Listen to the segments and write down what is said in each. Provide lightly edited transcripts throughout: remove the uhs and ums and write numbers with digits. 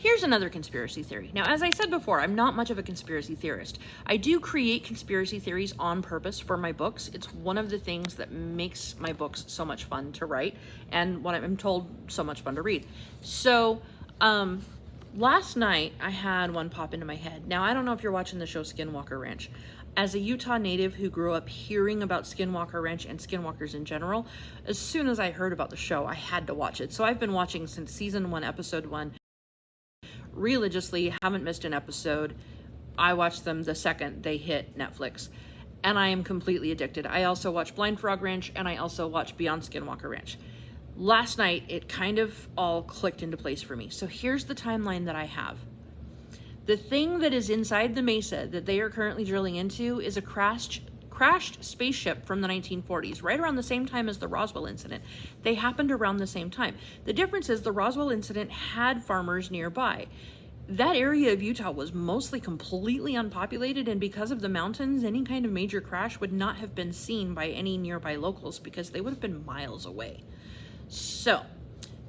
Here's another conspiracy theory. Now, as I said before, I'm not much of a conspiracy theorist. I do create conspiracy theories on purpose for my books. It's one of the things that makes my books so much fun to write, and what I'm told, so much fun to read. So, last night I had one pop into my head. Now, I don't know if you're watching the show Skinwalker Ranch. As a Utah native who grew up hearing about Skinwalker Ranch and skinwalkers in general, as soon as I heard about the show, I had to watch it. So I've been watching since season 1, episode 1. Religiously, haven't missed an episode. I watched them the second they hit Netflix, and I am completely addicted. I also watch Blind Frog Ranch, and I also watch Beyond Skinwalker Ranch. Last night, it kind of all clicked into place for me. So here's the timeline that I have. The thing that is inside the mesa that they are currently drilling into is a crashed spaceship from the 1940s, right around the same time as the Roswell incident. They happened around the same time. The difference is the Roswell incident had farmers nearby. That area of Utah was mostly completely unpopulated, and because of the mountains, any kind of major crash would not have been seen by any nearby locals because they would have been miles away. So,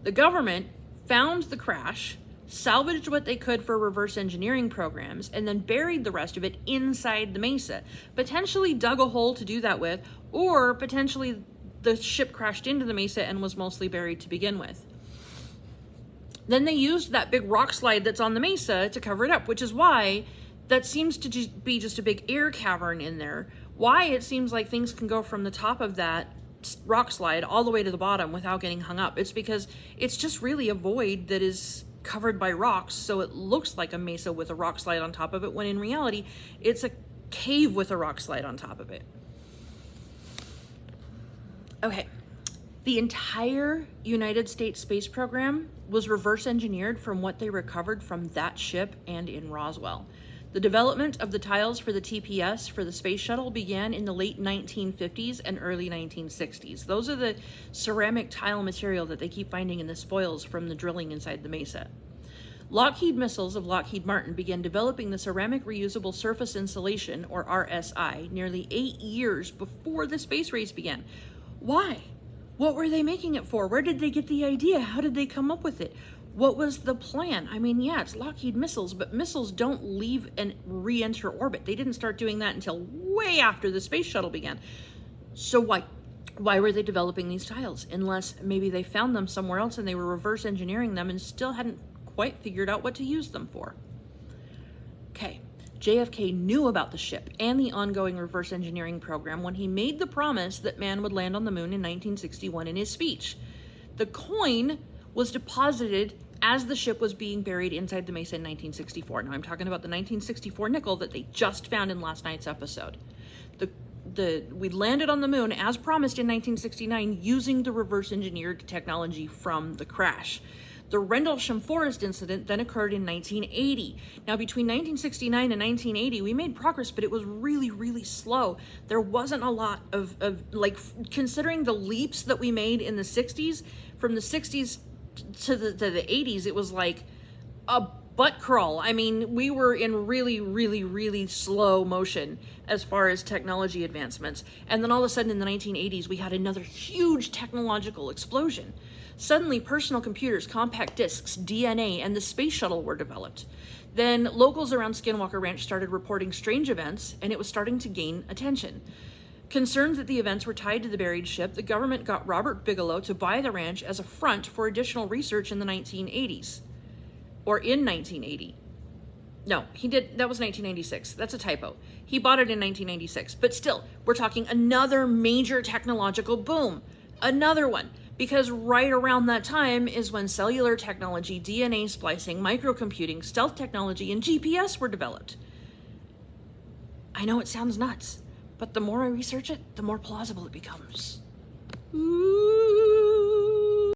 the government found the crash, salvaged what they could for reverse engineering programs, and then buried the rest of it inside the mesa. Potentially dug a hole to do that with, or potentially the ship crashed into the mesa and was mostly buried to begin with. Then they used that big rock slide that's on the mesa to cover it up, which is why that seems to be just a big air cavern in there. Why it seems like things can go from the top of that rock slide all the way to the bottom without getting hung up. It's because it's just really a void that is covered by rocks, so it looks like a mesa with a rock slide on top of it, when in reality it's a cave with a rock slide on top of it. Okay, the entire United States space program was reverse engineered from what they recovered from that ship and in Roswell. The development of the tiles for the TPS for the space shuttle began in the late 1950s and early 1960s. Those are the ceramic tile material that they keep finding in the spoils from the drilling inside the mesa. Lockheed Missiles of Lockheed Martin began developing the Ceramic Reusable Surface Insulation, or RSI, nearly 8 years before the space race began. Why? What were they making it for? Where did they get the idea? How did they come up with it? What was the plan? I mean, yeah, it's Lockheed Missiles, but missiles don't leave and re-enter orbit. They didn't start doing that until way after the space shuttle began. So why were they developing these tiles? Unless maybe they found them somewhere else and they were reverse engineering them and still hadn't quite figured out what to use them for. Okay, JFK knew about the ship and the ongoing reverse engineering program when he made the promise that man would land on the moon in 1961 in his speech. The coin was deposited as the ship was being buried inside the mesa in 1964. Now I'm talking about the 1964 nickel that they just found in last night's episode. We landed on the moon as promised in 1969 using the reverse engineered technology from the crash. The Rendlesham Forest incident then occurred in 1980. Now, between 1969 and 1980, we made progress, but it was really, really slow. There wasn't a lot of considering the leaps that we made in the 60s, from the 60s to the 80s, it was like a butt crawl. I mean, we were in really, really, really slow motion as far as technology advancements. And then all of a sudden in the 1980s, we had another huge technological explosion. Suddenly, personal computers, compact discs, DNA, and the space shuttle were developed. Then locals around Skinwalker Ranch started reporting strange events, and it was starting to gain attention. Concerned that the events were tied to the buried ship, the government got Robert Bigelow to buy the ranch as a front for additional research in the 1980s. Or in 1980. No, he did, that was 1996. That's a typo. He bought it in 1996. But still, we're talking another major technological boom. Another one. Because right around that time is when cellular technology, DNA splicing, microcomputing, stealth technology, and GPS were developed. I know it sounds nuts, but the more I research it, the more plausible it becomes. Ooh.